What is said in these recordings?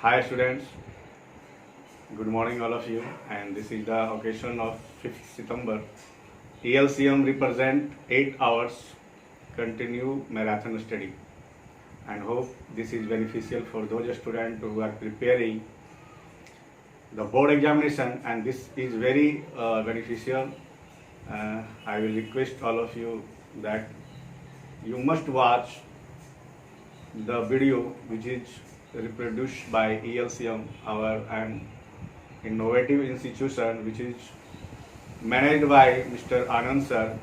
Hi students, good morning all of you, and this is the occasion of 5th September. ELCM represent 8 hours continue marathon study and hope this is beneficial for those students who are preparing the board examination, and this is very beneficial. I will request all of you that you must watch the video which is reproduced by ELCM, our an innovative institution which is managed by Mr. Anand sir.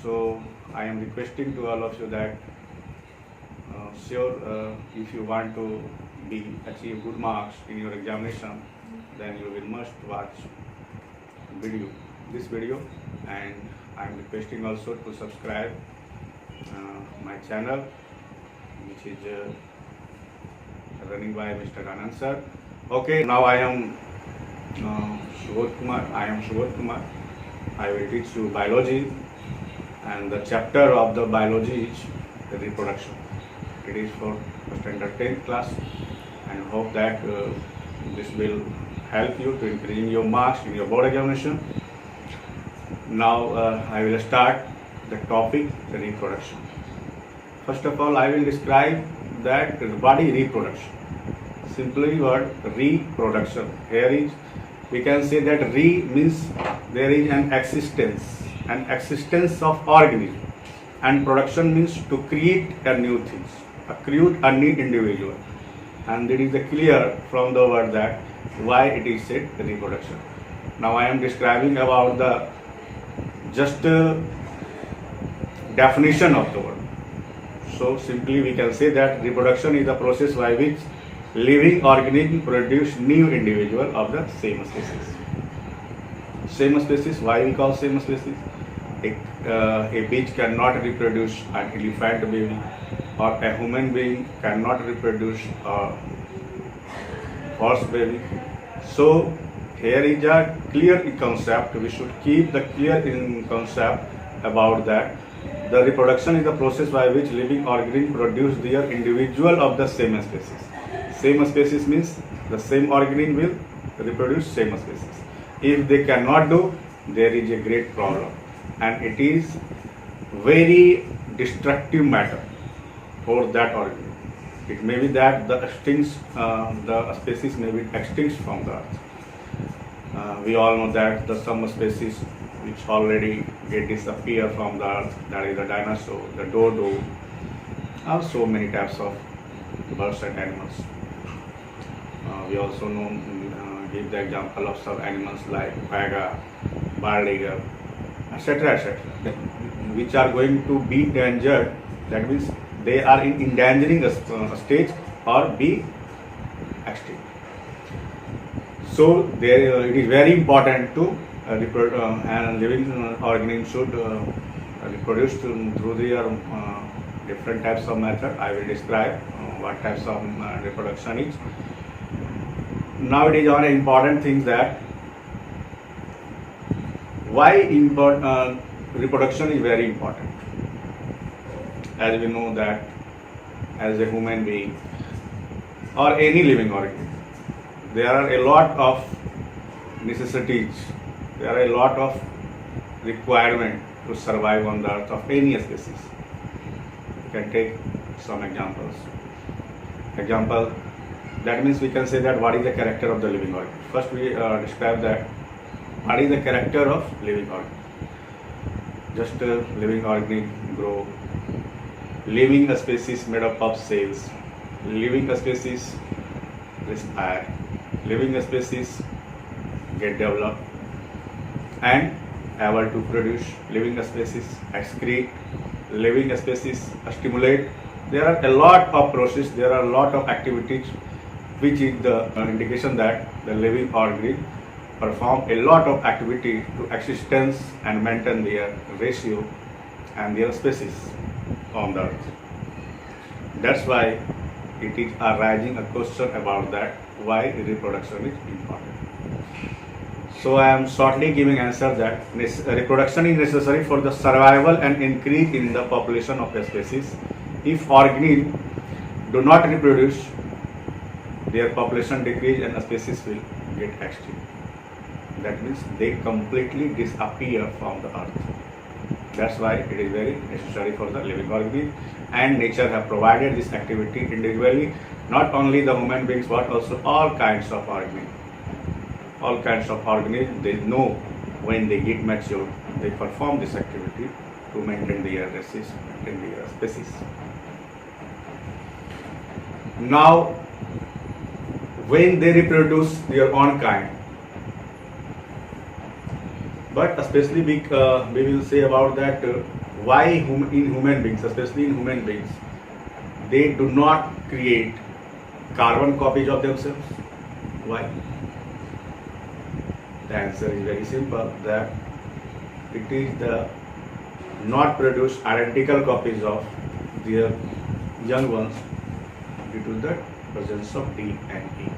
So I am requesting to all of you that if you want to achieve good marks in your examination, then you will must watch this video, and I am requesting also to subscribe my channel which is running by Mr. Anand sir. Okay, now I am Subodh Kumar. I will teach you biology, and the chapter of the biology is reproduction. It is for standard 10th class, and hope that this will help you to increasing your marks in your board examination. Now I will start the topic, the reproduction. First of all, I will describe that body reproduction. Simply word reproduction. Here is, we can say that means there is an existence of organism, and production means to create a new things, create a new individual, and it is clear from the word that why it is said reproduction. Now I am describing about the just definition of the word. So simply we can say that reproduction is the process by which living organism produce new individual of the same species. Same species, why we call same species? A beach cannot reproduce an elephant baby, or a human being cannot reproduce a horse baby. So here is a clear concept. We should keep the clear in concept about that. The reproduction is the process by which living organism produce their individual of the same species. Same species means the same organism will reproduce same species. If they cannot do, there is a great problem, and it is very destructive matter for that organism. It may be that the species may be extinct from the earth. We all know that some species which already disappear from the earth, that is the dinosaur, the dodo, so many types of birds and animals. We also know, give the example of some animals like quagga, bald eagle, etc., which are going to be endangered. That means they are in endangering stage or be extinct. So it is very important to and living organism should reproduce through their different types of method. I will describe what types of reproduction is. Now it is one important thing that why reproduction is very important. As we know that as a human being or any living organism, there are a lot of necessities, there are a lot of requirement to survive on the earth of any species. We can take some examples. That means we can say that what is the character of the living organism. First we describe that what is the character of living organism. Just living organism grow. Living species made up of cells. Living species respire. Living species get developed and able to produce. Living species excrete. Living species stimulate. There are a lot of processes, there are a lot of activities which is the indication that the living organism perform a lot of activity to existence and maintain their ratio and their species on the earth. That's why it is arising a question about that, why reproduction is important. So I am shortly giving answer that reproduction is necessary for the survival and increase in the population of a species. If organisms do not reproduce, their population decrease and a species will get extinct. That means they completely disappear from the earth. That's why it is very necessary for the living organism, and nature have provided this activity individually, not only the human beings but also all kinds of organisms. All kinds of organisms, they know when they get mature, they perform this activity to maintain their races, maintain their species. Now, when they reproduce their own kind, but especially we will say about that why in human beings, especially in human beings, they do not create carbon copies of themselves. Why? The answer is very simple, that it is the not produce identical copies of their young ones due to the presence of DNA.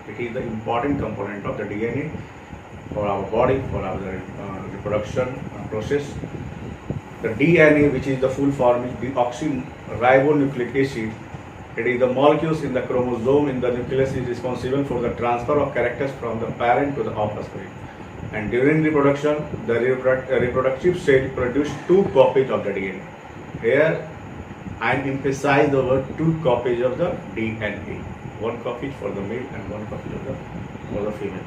It is the important component of the DNA for our body, for our reproduction process. The DNA, which is the full form, is deoxyribonucleic acid. It is the molecules in the chromosome in the nucleus is responsible for the transfer of characters from the parent to the offspring. And during reproduction, the reproductive cell produce 2 copies of the DNA. Here, I emphasize the word 2 copies of the DNA. 1 copy for the male and 1 copy for the female.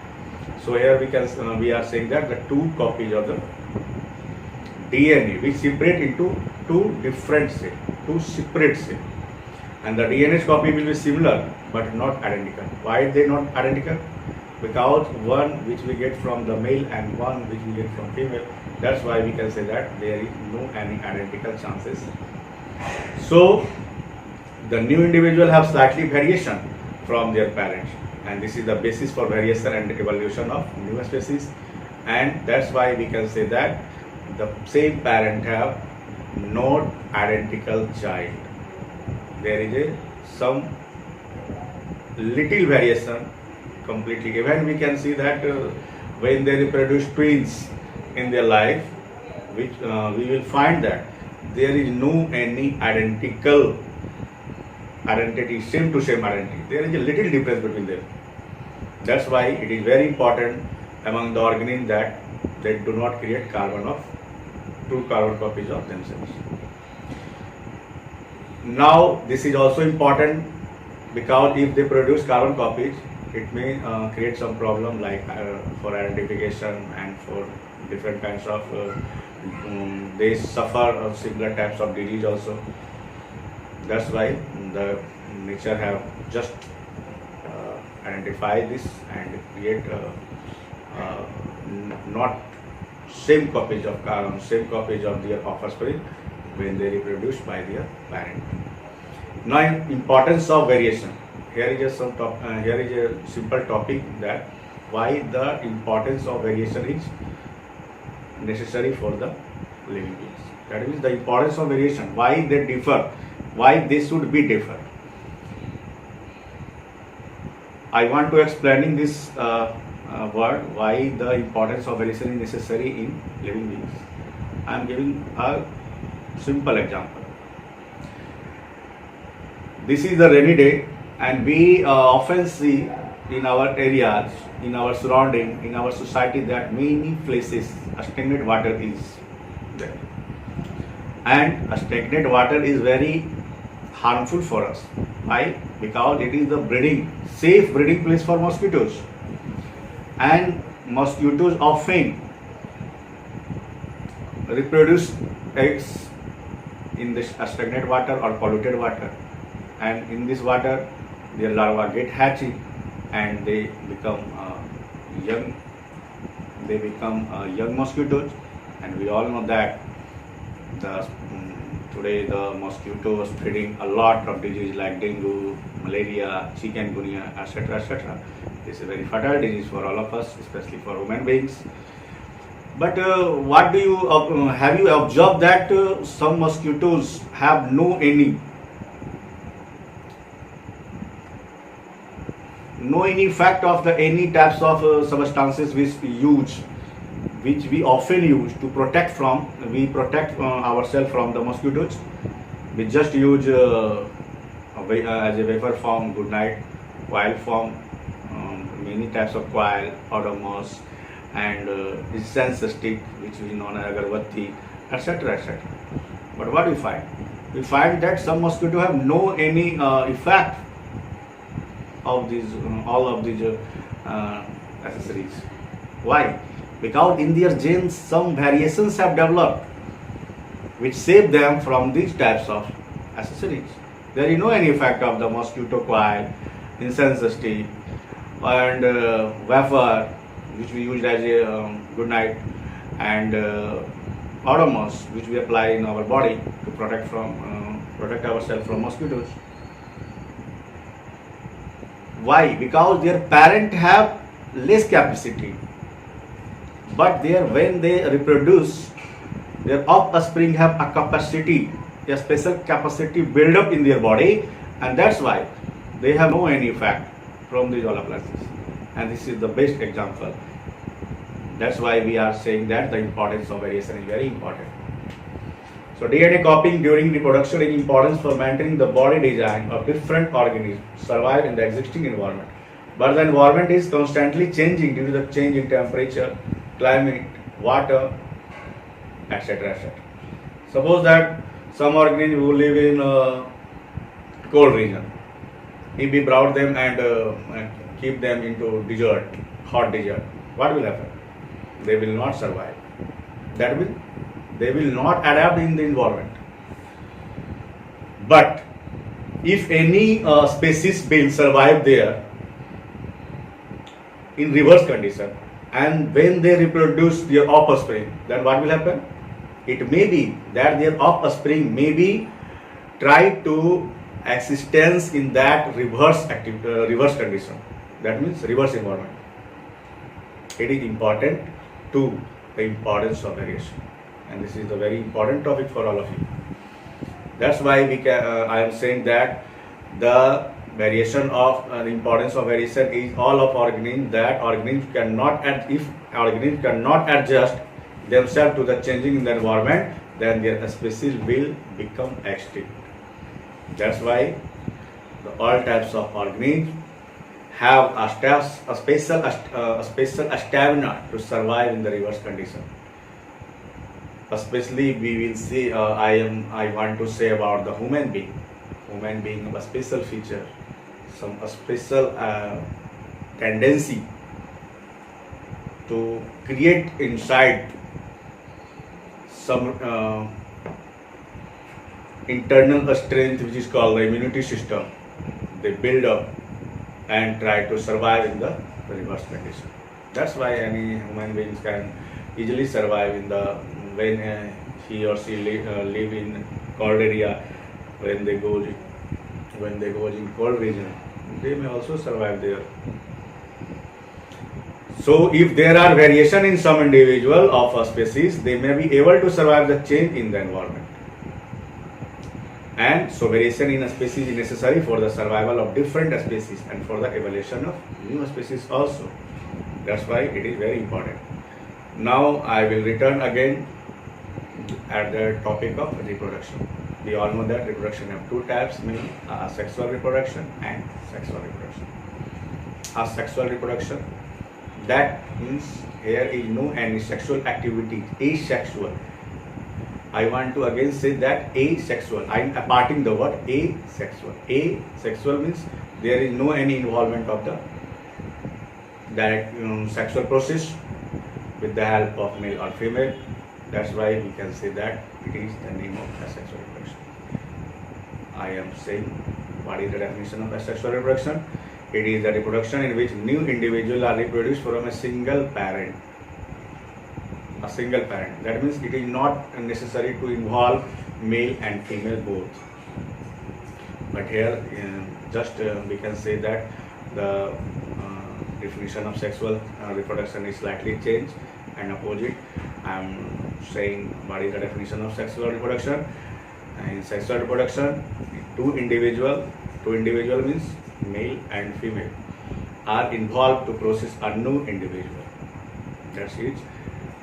So here we are saying that the 2 copies of the DNA we separate into 2 different cells, 2 separate cells, and the DNA copy will be similar but not identical. Why they not identical? Because one which we get from the male and one which we get from female. That's why we can say that there is no any identical chances. So the new individual have slightly variation from their parents, and this is the basis for variation and evolution of new species. And that's why we can say that the same parent have not identical child. There is some little variation completely. Even we can see that when they reproduce twins in their life, which we will find that there is no any identical identity, same to same identity. There is a little difference between them. That's why it is very important among the organisms that they do not create 2 carbon copies of themselves. Now this is also important because if they produce carbon copies, it may create some problem like for identification and for different kinds of they suffer similar types of disease also. That's why the nature have just identify this and create not same copies of their offspring when they reproduce by their parent. Now, importance of variation. Here is a simple topic that why the importance of variation is necessary for the living beings. That means the importance of variation, why they differ, why they should be different. I want to explaining this word, why the importance of variation is necessary in living beings. I am giving a simple example. This is the rainy day, and we often see in our areas, in our surrounding, in our society that many places stagnant water is there. And stagnant water is very harmful for us. Why? Because it is the safe breeding place for mosquitoes. And mosquitoes often reproduce eggs in this stagnant water or polluted water. And in this water, their larvae get hatching and they become young. They become young mosquitoes, and we all know that today the mosquitoes spreading a lot of disease like dengue, malaria, chikungunya, etc., etc. This is a very fatal disease for all of us, especially for human beings. But what do you have you observed that some mosquitoes have no effect of any types of substances which we often use to protect ourselves from the mosquitoes. We just use as a vapor form good night Coil form many types of coil, odomos, and incense stick, which is known as agarbatti, etc., etc. But what we find? We find that some mosquito have no any effect of these all of these accessories. Why? Because in their genes some variations have developed which save them from these types of accessories. There is no any effect of the mosquito coil, incense stick, and wafer, which we use as a good night, and odomos, which we apply in our body to protect ourselves from mosquitoes. Why? Because their parent have less capacity, but when they reproduce, their offspring have a special capacity build up in their body, and that's why they have no any effect from these appliances. And this is the best example. That's why we are saying that the importance of variation is very important. So DNA copying during reproduction is important for maintaining the body design of different organisms survive in the existing environment. But the environment is constantly changing due to the change in temperature, climate, water, etc., etc. Suppose that some organism who live in a cold region, if we brought them and keep them into desert, hot desert, what will happen? They will not survive. That means they will not adapt in the environment. But if any species will survive there in reverse condition, and when they reproduce their offspring, then what will happen? It may be that their offspring may be try to existence in that reverse condition. That means reverse environment. It is important to the importance of variation, and this is a very important topic for all of you. That's why I am saying that the variation of the importance of variation is all of organisms that organisms cannot if organisms cannot adjust themselves to the changing in the environment, then their species will become extinct. That's why all types of organisms have a special stamina to survive in the reverse condition. Especially we will see. I want to say about the human being. Human being a special feature, a special tendency to create inside some internal strength which is called the immunity system. They build up and try to survive in the reverse condition. That's why any human beings can easily survive in the when he or she live in cold area. When they go in cold region, they may also survive there. So if there are variation in some individual of a species, they may be able to survive the change in the environment. And so variation in a species is necessary for the survival of different species and for the evolution of new species also. That's why it is very important. Now I will return again at the topic of reproduction. We all know that reproduction have two types, mainly asexual reproduction and sexual reproduction. Asexual reproduction, that means here is no any sexual activity, asexual. I want to again say that asexual. I am aparting the word asexual. Asexual means there is no any involvement of the direct sexual process with the help of male or female. That's why we can say that it is the name of asexual reproduction. I am saying what is the definition of asexual reproduction? It is the reproduction in which new individuals are reproduced from a single parent. A single parent. That means it is not necessary to involve male and female both. But here, we can say that the definition of sexual reproduction is slightly changed and opposite. I am saying what is the definition of sexual reproduction. In sexual reproduction, two individual means male and female are involved to process a new individual. That's it.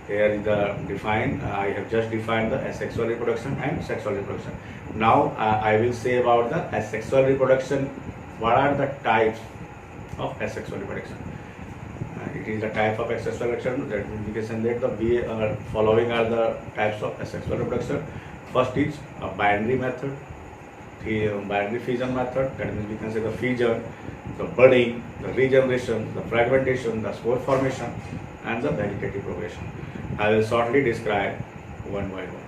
Here is the define. I have just defined the asexual reproduction and sexual reproduction. Now I will say about the asexual reproduction. What are the types of asexual reproduction. It is a type of asexual reproduction that indication that the following are the types of asexual reproduction. First is a binary method, the binary fission method. That means we can say the fission, the budding, the regeneration, the fragmentation, the spore formation, and the vegetative progression. I will shortly describe one by one.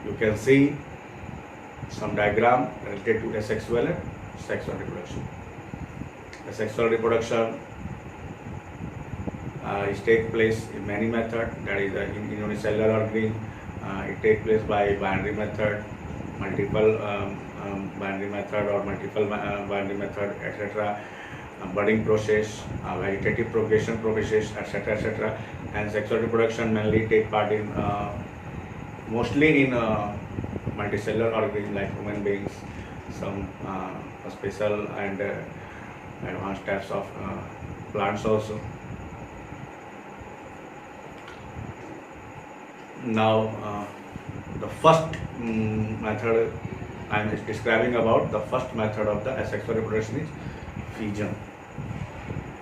You can see some diagram related to asexual and sexual reproduction. Asexual reproduction is take place in many methods. That is in unicellular organism. It takes place by binary method, multiple binary method or multiple binary method, etc. Budding process, vegetative progression process, etc., etc. And sexual reproduction mainly take part in mostly in multicellular organisms like human beings, some special and advanced types of plants also. Now, the first method I am describing about, the first method of the asexual reproduction is fission.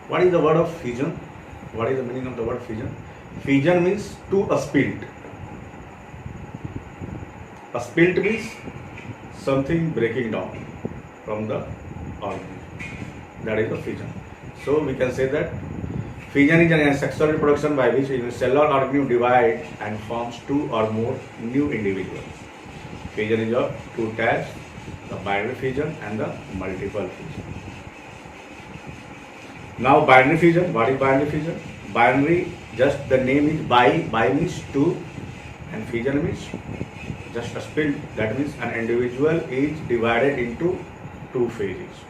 What is the word of fission? What is the meaning of the word fission? Fission means to a split. A split means something breaking down from the organism. That is the fission. So we can say that fission is an asexual reproduction by which cellular organism divide and forms two or more new individuals. Fission is of two types, the binary fission and the multiple fission. Now binary fission, what is binary fission? Binary, just the name is bi means two, and fission means just a split. That means an individual is divided into two phases.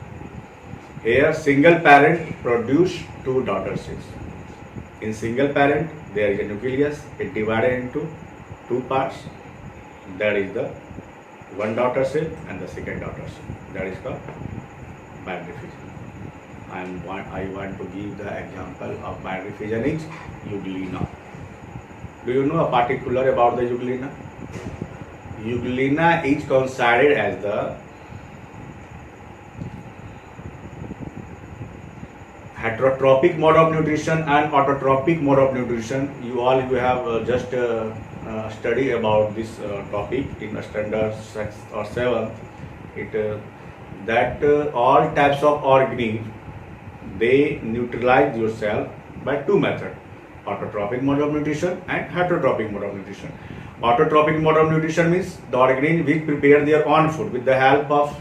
Here single parent produce two daughter cells. In single parent there is a nucleus, it divided into two parts. That is the one daughter cell and the second daughter cell. That is called binary fission. I want to give the example of binary fission is Euglena. Do you know a particular about the Euglena? Euglena is considered as the heterotrophic mode of nutrition and autotrophic mode of nutrition. You have just study about this topic in standard 6th or 7th. All types of organisms, they neutralize yourself by two methods: autotrophic mode of nutrition and heterotrophic mode of nutrition. Autotrophic mode of nutrition means the organisms which prepare their own food with the help of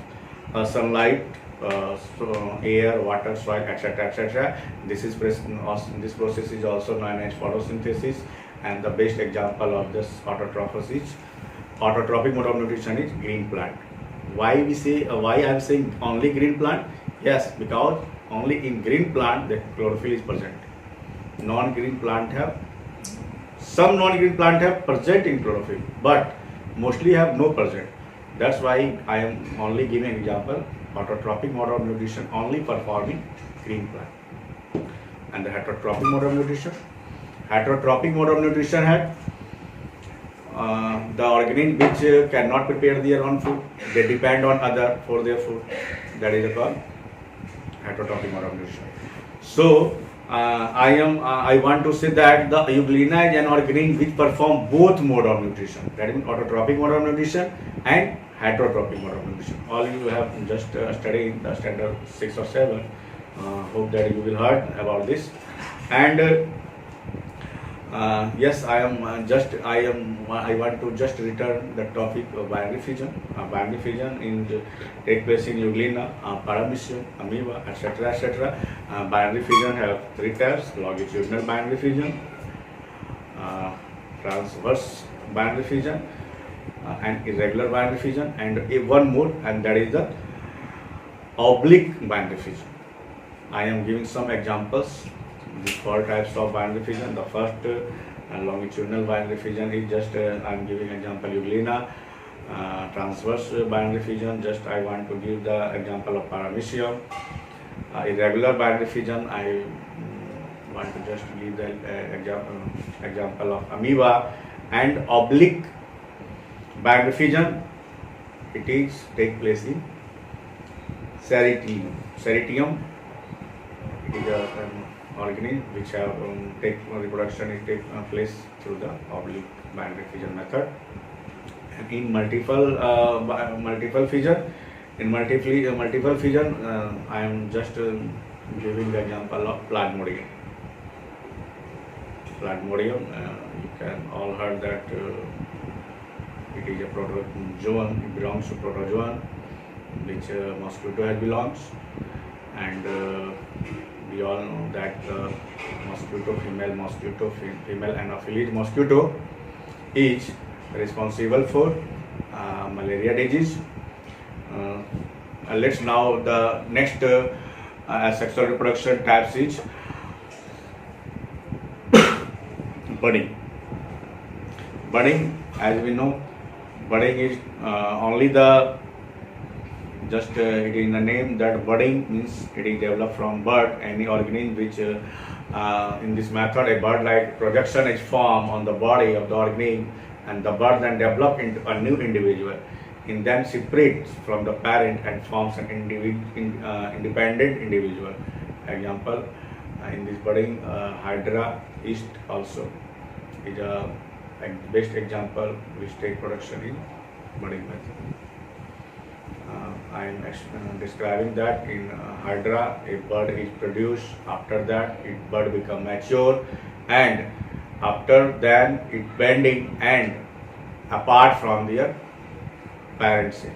sunlight, air, water, soil, etc., etc. This process is also known as photosynthesis, and the best example of this autotrophic mode of nutrition is green plant. Why I am saying only green plant? Yes, because only in green plant the chlorophyll is present. Non-green plant have present in chlorophyll, but mostly have no present. That's why I am only giving example autotrophic mode of nutrition only performing green plant. And the heterotrophic mode of nutrition. Heterotrophic mode of nutrition had the organism which cannot prepare their own food. They depend on other for their food. That is called heterotrophic mode of nutrition. So I want to say that the Euglena is an organism which perform both mode of nutrition. That means autotrophic mode of nutrition and heterotrophic mode of nutrition. All you have just studied in the standard 6 or 7. Hope that you will heard about this. And yes, I want to just return the topic of binary fission. Binary fission take place in Euglena, Paramecium, amoeba, etc., etc. Binary fission have three types: longitudinal binary fission, transverse binary fission, and irregular binary fission, and one more, and that is the oblique binary fission. I am giving some examples. These four types of binary fission. The first longitudinal binary fission is just I am giving example Euglena. Transverse binary fission, just I want to give the example of Paramecium. Irregular binary fission, I want to just give the example of amoeba. And oblique binary fission, it is take place in Ceratium. It is an organism which have reproduction is take place through the oblique binary fission method. And in multiple fission, multiple fission, I am just giving the example of Plasmodium. Plasmodium, you can all heard that it is a protozoan. It belongs to protozoan, which mosquito has belongs, and we all know that female Anopheles mosquito is responsible for malaria disease. Let's now the next sexual reproduction types is budding. Budding, as we know, budding is only the just it is in the name that budding means it is developed from bud, any organism which in this method a bud-like projection is formed on the body of the organism, and the bud then develops into a new individual. It then separates from the parent and forms an independent individual. Example, in this budding, Hydra yeast also is a best example which take production in budding method. I am describing that in Hydra, a bud is produced. After that, it bud become mature, and after then it bending and apart from their parent cells.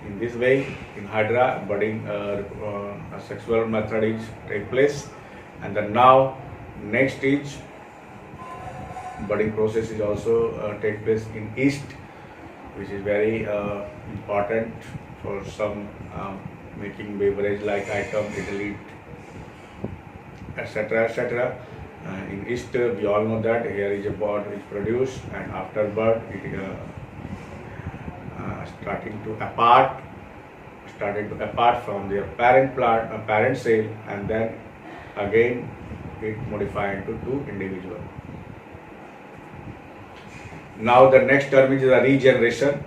In this way, in Hydra, budding a sexual method is take place, and then now next stage budding process is also take place in yeast, which is very important for some making beverage like item, Italy, etc. etc. In yeast, we all know that here is a bud is produced, and after bud it is starting to apart from their parent cell, and then again it modify into two individual. Now the next term is the regeneration.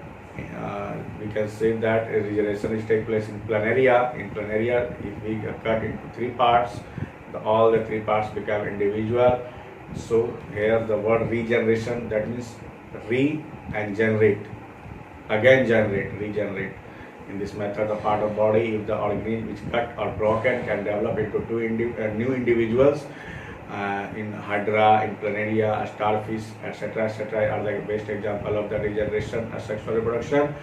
We can say that regeneration is take place in planaria. In planaria, if we cut into three parts, all the three parts become individual. So here the word regeneration, that means re and generate, again regenerate. In this method, the part of body, if the organism is cut or broken, can develop into two new individuals. In Hydra, in planaria, starfish, etc. are the best example of the regeneration and sexual reproduction.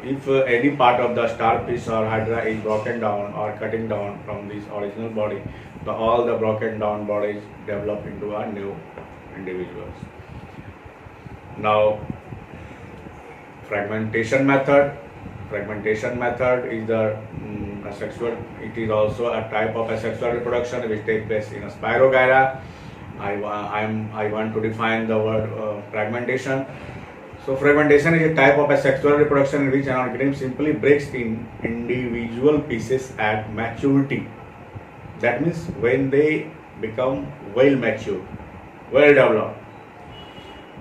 If any part of the starfish or Hydra is broken down or cutting down from this original body, all the broken down bodies develop into a new individuals. Now, fragmentation method. Fragmentation method is the sexual. It is also a type of asexual reproduction which takes place in a Spirogyra. I want to define the word fragmentation. So fragmentation is a type of asexual reproduction in which an organism simply breaks in individual pieces at maturity. That means when they become well mature, well developed.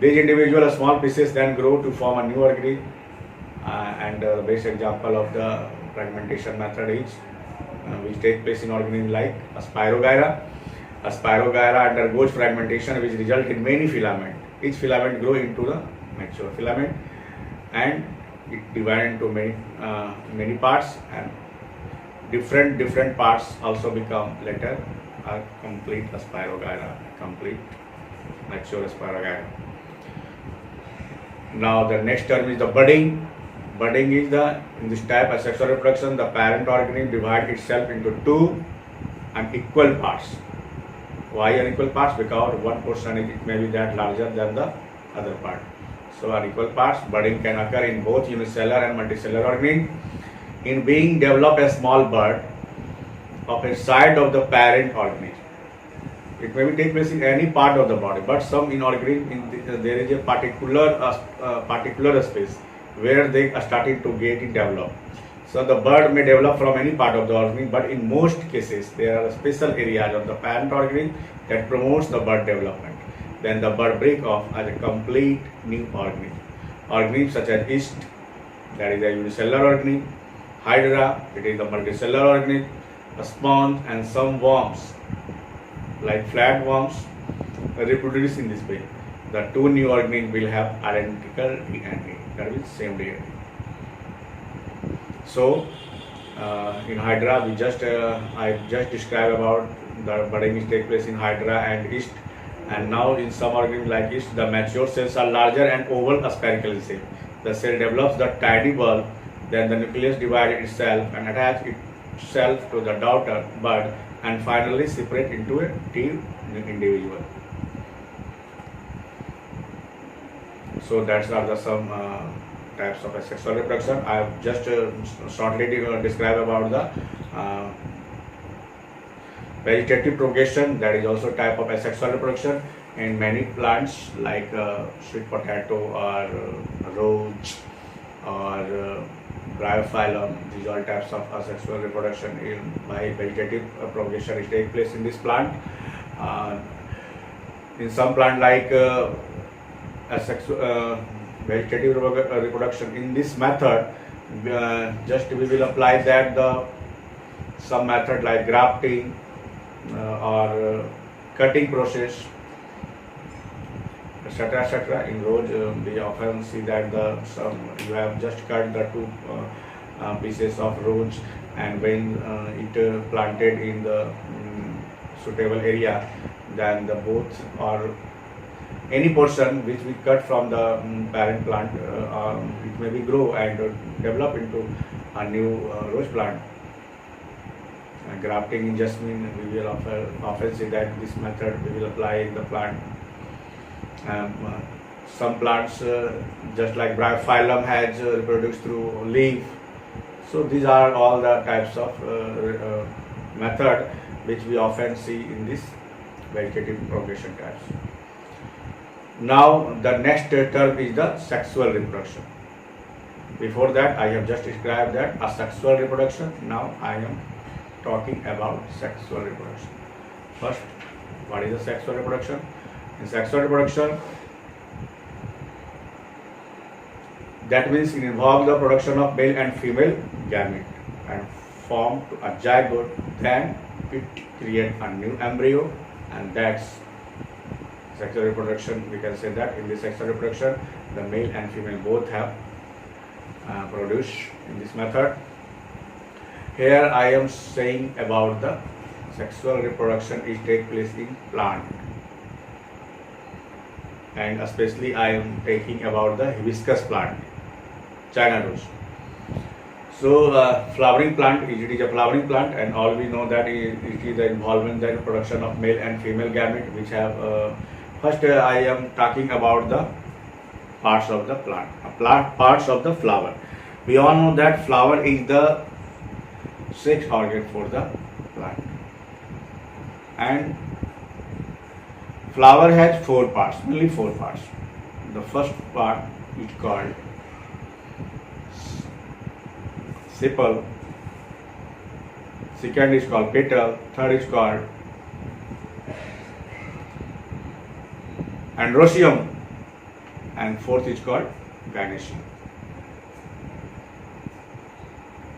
These individual small pieces then grow to form a new organism. And the best example of the fragmentation method is which takes place in organisms like a Spirogyra. A Spirogyra undergoes fragmentation which results in many filaments. Each filament grows into the mature filament, and it divides into many parts, and different parts also become later a complete Spirogyra, complete mature Spirogyra. Now the next term is the budding. Budding is in this type of sexual reproduction, the parent organism divides itself into two unequal parts. Why unequal parts? Because one portion it may be that larger than the other part. So unequal parts. Budding can occur in both unicellular and multicellular organisms. In being developed a small bud of a side of the parent organism. It may be take place in any part of the body, but some in organism there is a particular space where they are starting to get it developed. So the bud may develop from any part of the organism, but in most cases there are special areas of the parent organism that promotes the bud development. Then the bud break off as a complete new organism. Organisms such as yeast, that is a unicellular organism, Hydra, it is the multicellular organism, a sponge and some worms like flatworms reproduce in this way. The two new organisms will have identical DNA, that means same DNA. So in Hydra, I just described about the budding is take place in Hydra and yeast, and now in some organisms like yeast, the mature cells are larger and oval spherical in shape. The cell develops the tiny bulb, then the nucleus divides itself and attaches itself to the daughter bud, and finally separate into a two individual. So that's are the some types of asexual reproduction. I have just shortly described about the vegetative propagation, that is also type of asexual reproduction in many plants like sweet potato or rose or bryophyllum. These are all types of asexual reproduction by vegetative propagation is take place in this plant. In some plant like vegetative reproduction, in this method just we will apply that some method like grafting or cutting process, etc. In rose we often see that you have just cut the two pieces of rose, and when it planted in the suitable area, then the both or any portion which we cut from the parent plant, it may be grow and develop into a new rose plant. Grafting in jasmine, we will often see that this method we will apply in the plant. Some plants just like bryophyllum has reproduced through leaf. So these are all the types of method which we often see in this vegetative propagation types. Now the next term is the sexual reproduction. Before that I have just described that asexual reproduction. Now I am talking about sexual reproduction. First, what is the sexual reproduction? In sexual reproduction, that means it involves the production of male and female gamete and form to a zygote, then it creates a new embryo, and that's sexual reproduction. We can say that in this sexual reproduction the male and female both have produced in this method. Here I am saying about the sexual reproduction is take place in plant, and especially I am taking about the hibiscus plant, China rose. So flowering plant, it is a flowering plant, and all we know that it is the involvement in the production of male and female gamete which have first I am talking about the parts of the plant, parts of the flower. We all know that flower is the sex organ for the plant, and flower has four parts, mainly four parts. The first part is called sepal, second is called petal, third is called androecium, and fourth is called gynoecium.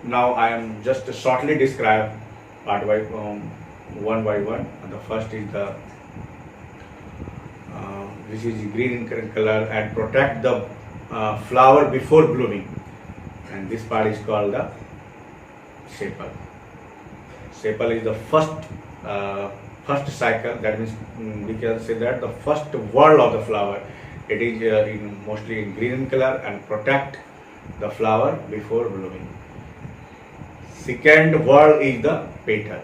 Now I am just shortly describe part by one by one. The first is the which is green in color and protect the flower before blooming, and this part is called the sepal. Sepal is the first cycle, that means we can say that the first whorl of the flower. It is mostly in green in color and protect the flower before blooming. Second whorl is the petal,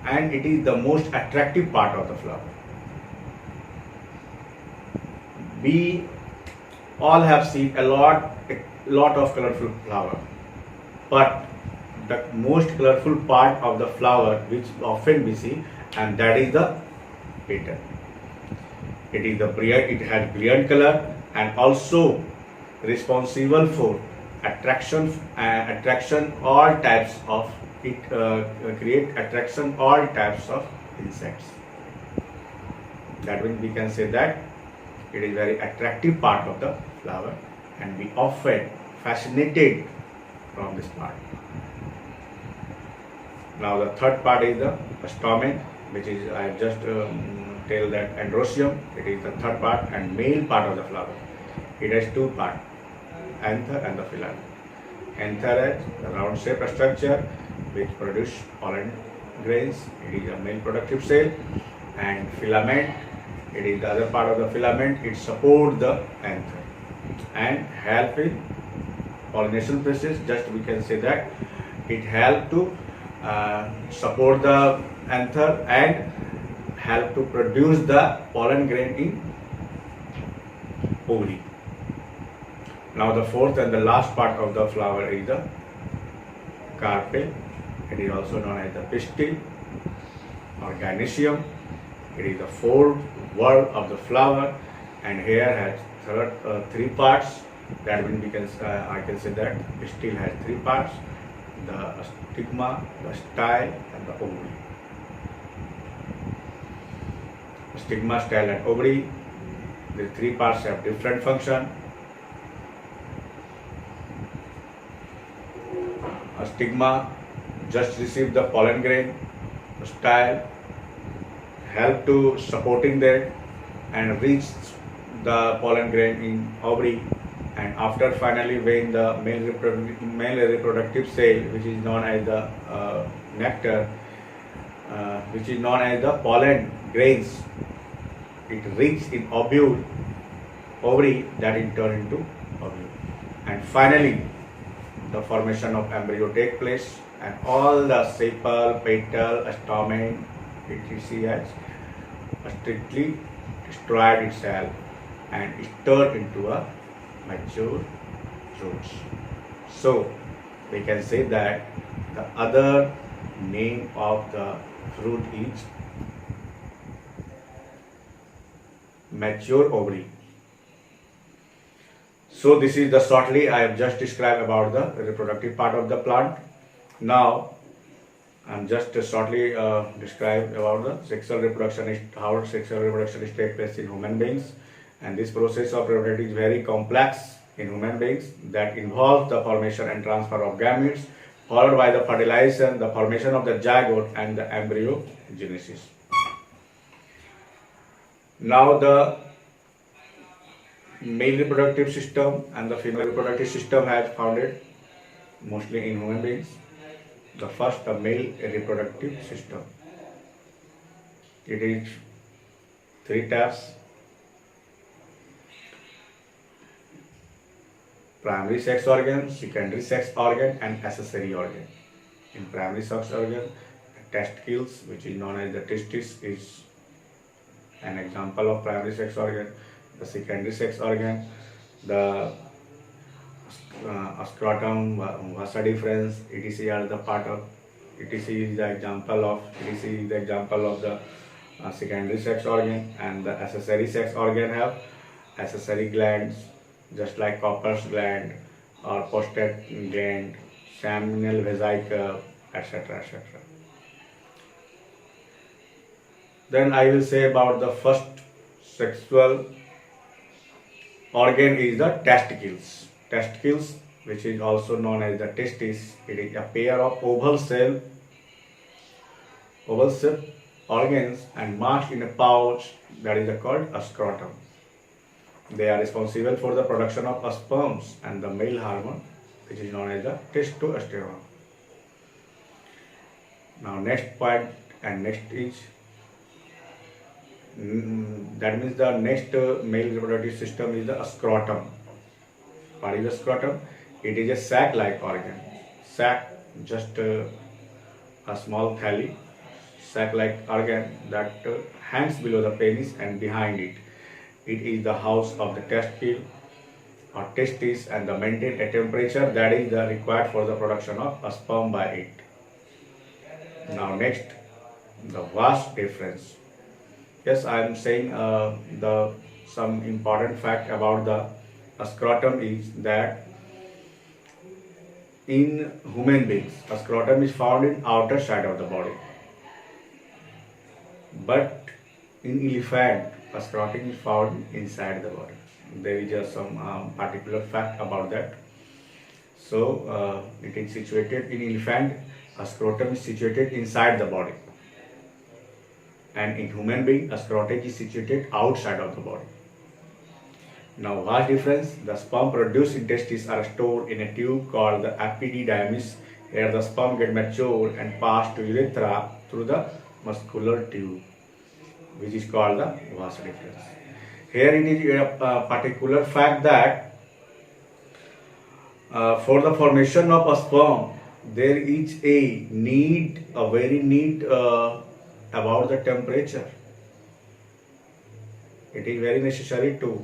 and it is the most attractive part of the flower. We all have seen a lot of colorful flower, but the most colorful part of the flower which often we see, and that is the petal. It has brilliant color and also responsible for attraction all types of create attraction all types of insects. That means we can say that it is very attractive part of the flower, and we often fascinated from this part. Now the third part is the stamen, which is I just tell that androecium. It is the third part and male part of the flower. It has two parts, anther and the filament. Anther has the round shaped structure which produce pollen grains. It is a male productive cell, and filament, it is the other part of the filament. It supports the anther and help in pollination process. Just we can say that it help to support the anther and help to produce the pollen grain in ovary. Now the fourth and the last part of the flower is the carpel. It is also known as the pistil or gynoecium. It is the fourth word of the flower, and here has three parts. That means we can I can say that pistil has three parts: the stigma, the style, and the ovary. Stigma, style, and ovary. The three parts have different function. A stigma just receive the pollen grain. The style help to supporting that and reach the pollen grain in ovary, and after finally when the male reproductive cell, which is known as the nectar, which is known as the pollen grains, it reaches in ovary, that in turn into ovule, and finally the formation of embryo take place, and all the sepal, petal, stamen, etc. has strictly destroyed itself and is turned into a mature fruits. So we can say that the other name of the fruit is mature ovary. So this is the shortly I have just described about the reproductive part of the plant. Now I am just shortly describe about the sexual reproduction, how sexual reproduction is take place in human beings, and this process of reproduction is very complex in human beings that involves the formation and transfer of gametes, followed by the fertilization, the formation of the zygote, and the embryogenesis. Now the male reproductive system and the female reproductive system has founded mostly in human beings. The first, the male reproductive system. It is three types: primary sex organ, secondary sex organ, and accessory organ. In primary sex organ, the testicles, which is known as the testis, is an example of primary sex organ. The secondary sex organ, the scrotum, vasa deferens, etc. are the part of etc. is the example of the secondary sex organ, and the accessory sex organ have accessory glands just like Cowper's gland or prostate gland, seminal vesicle, etc. etc. Then I will say about the first sexual organ is the testicles. Testicles, which is also known as the testis, it is a pair of oval shaped organs and masked in a pouch that is called a scrotum. They are responsible for the production of sperms and the male hormone, which is known as the testosterone. Now next point and next is that means the next male reproductive system is the scrotum. What is the scrotum? It is a sac-like organ. Sac, just a small thalli, sac-like organ that hangs below the penis and behind it. It is the house of the testicle or testis and the maintain a temperature that is required for the production of a sperm by it. Now next, the vas deferens. Yes, I am saying some important fact about the scrotum is that in human beings, a scrotum is found in outer side of the body, but in elephant, a scrotum is found inside the body. There is some particular fact about that. So it is situated in infant. A scrotum is situated inside the body, and in human being, a scrotum is situated outside of the body. Now, vast difference. The sperm produced in testes are stored in a tube called the epididymis. Here, the sperm get matured and passed to urethra through the muscular tube, which is called the vas deferens. Here, it is a particular fact that for the formation of a sperm, there is a very need about the temperature. It is very necessary to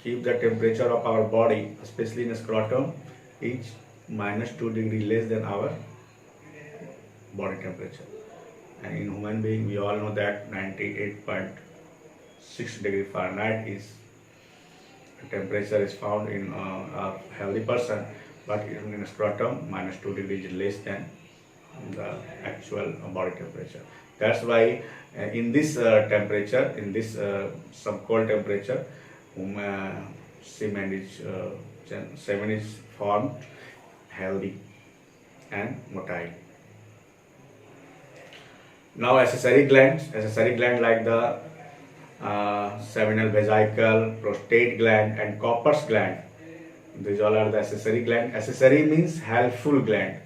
keep the temperature of our body, especially in scrotum, is -2 degrees less than our body temperature. And in human being, we all know that 98.6 degree Fahrenheit is temperature is found in a healthy person, but in scrotum, -2 degrees is less than the actual body temperature. That's why in this temperature, in this subcold temperature, semen is formed healthy and motile. Now accessory glands like the seminal vesicle, prostate gland, and Copper's gland. These all are the accessory gland. Accessory means helpful gland,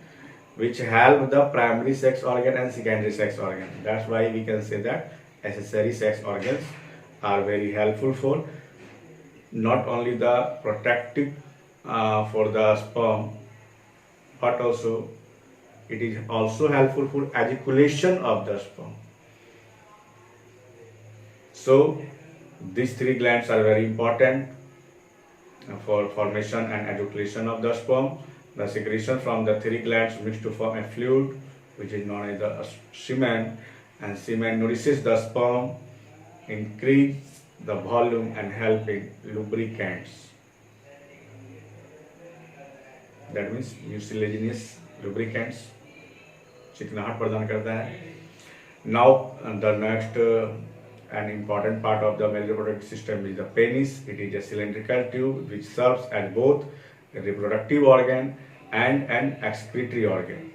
which help the primary sex organ and secondary sex organ. That's why we can say that accessory sex organs are very helpful for not only the protective for the sperm, but also it is also helpful for ejaculation of the sperm. So these three glands are very important for formation and ejaculation of the sperm. The secretion from the three glands mix to form a fluid which is known as the semen, and semen nourishes the sperm, increase the volume and help in lubricants. That means mucilaginous lubricants, चिकनाहट प्रदान करता है. Now the next an important part of the male reproductive system is the penis. It is a cylindrical tube which serves as both a reproductive organ and an excretory organ.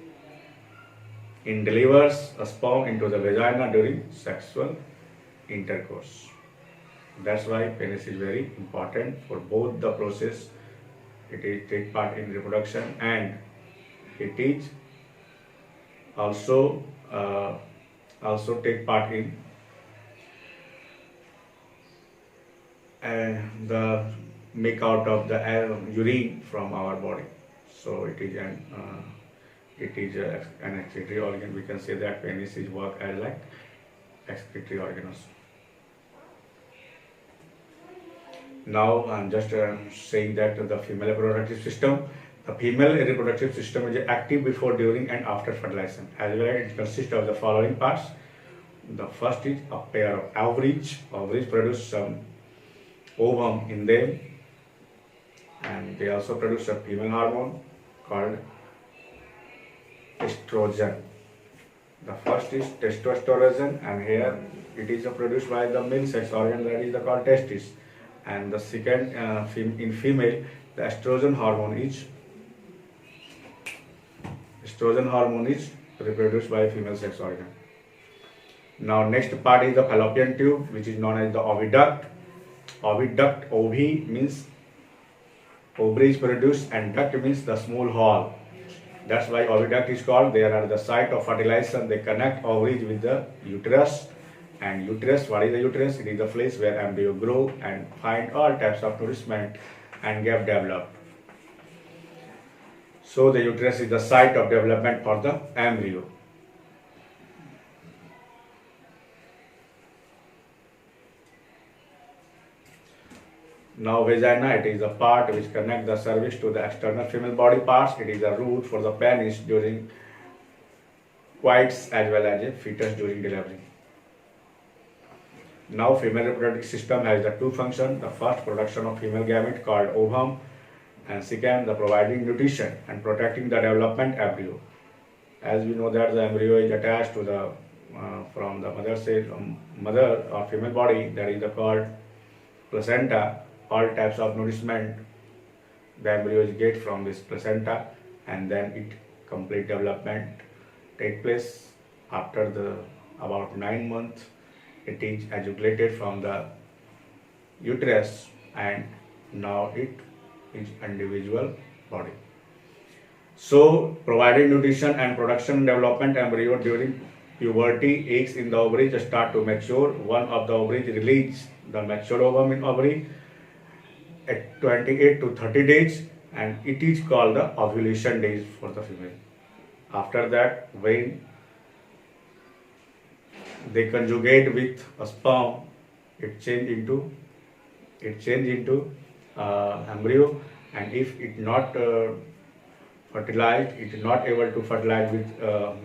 It delivers a sperm into the vagina during sexual intercourse. That's why penis is very important for both the process. It is take part in reproduction, and it is also take part in the make out of the urine from our body. So it is an excretory organ. We can say that penis is work as like excretory organ also. Now I'm just saying that the female reproductive system. The female reproductive system is active before, during, and after fertilization. As well, it consists of the following parts. The first is a pair of ovaries. Ovaries produce some ovum in them, and they also produce a female hormone called estrogen. The first is testosterone, and here it is produced by the male sex organ, that is called testis. And the second, in female, the estrogen hormone is reproduced by female sex organ. Now next part is the fallopian tube, which is known as the oviduct. Oviduct, ovi means ovary is produced, and duct means the small hole. That's why oviduct is called. They are the site of fertilization. They connect ovaries with the uterus. And uterus, what is the uterus? It is the place where embryo grow and find all types of nourishment and get developed. So the uterus is the site of development for the embryo. Now vagina, it is the part which connects the cervix to the external female body parts. It is the root for the penis during coitus as well as a fetus during delivery. Now female reproductive system has the two functions. The first, production of female gamete called ovum, and second, the providing nutrition and protecting the development embryo. As we know that the embryo is attached to the from the mother or female body, that is called placenta. All types of nourishment the embryo is get from this placenta, and then it complete development take place. After the about 9 months, it is ejaculated from the uterus, and now it is individual body. So providing nutrition and production development embryo during puberty, eggs in the ovaries start to mature. One of the ovaries release the mature ovum in ovary at 28 to 30 days, and it is called the ovulation days for the female. After that, when they conjugate with a sperm, it change into embryo, and if it not fertilized, it is not able to fertilize with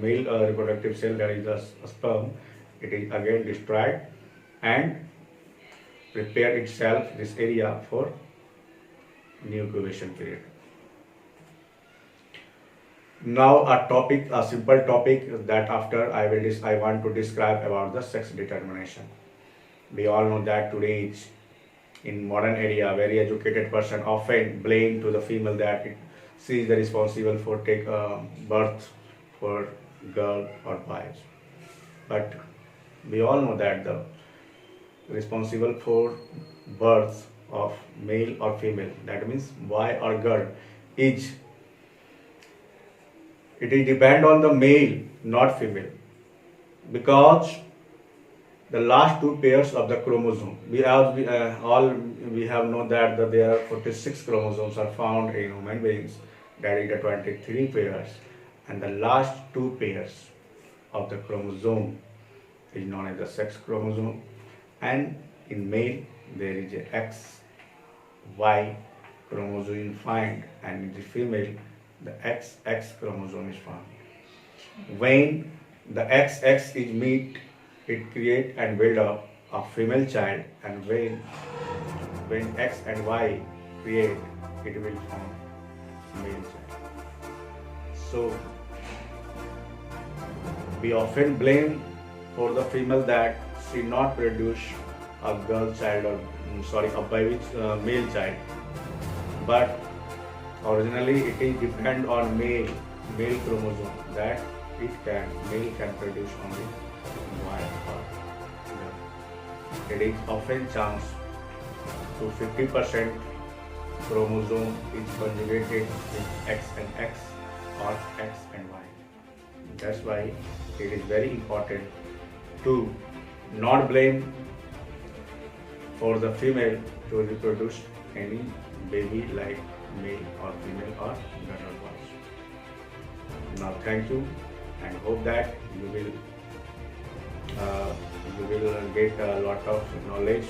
male reproductive cell, that is a sperm, it is again destroyed and prepare itself this area for new incubation period. Now a simple topic that after I want to describe about the sex determination. We all know that today in modern area, very educated person often blame to the female that she is the responsible for take birth for girl or boys. But we all know that the responsible for birth of male or female, that means boy or girl, it is depend on the male, not female, because the last two pairs of the chromosome, we have known that there are 46 chromosomes are found in human beings, that is the 23 pairs, and the last two pairs of the chromosome is known as the sex chromosome, and in male there is a XY chromosome found, and in the female the XX chromosome is found. When the XX is meet, it create and build up a female child, and when X and Y create, it will form male child. So we often blame for the female that she not produce a girl child or a male child, but originally it is depend on male chromosome that male can produce only Y or girl. It is often chance to 50% chromosome is conjugated with X and X or X and Y. That's why it is very important to not blame for the female to reproduce any baby like male or female or girl or boy. Now thank you, and hope that you will get a lot of knowledge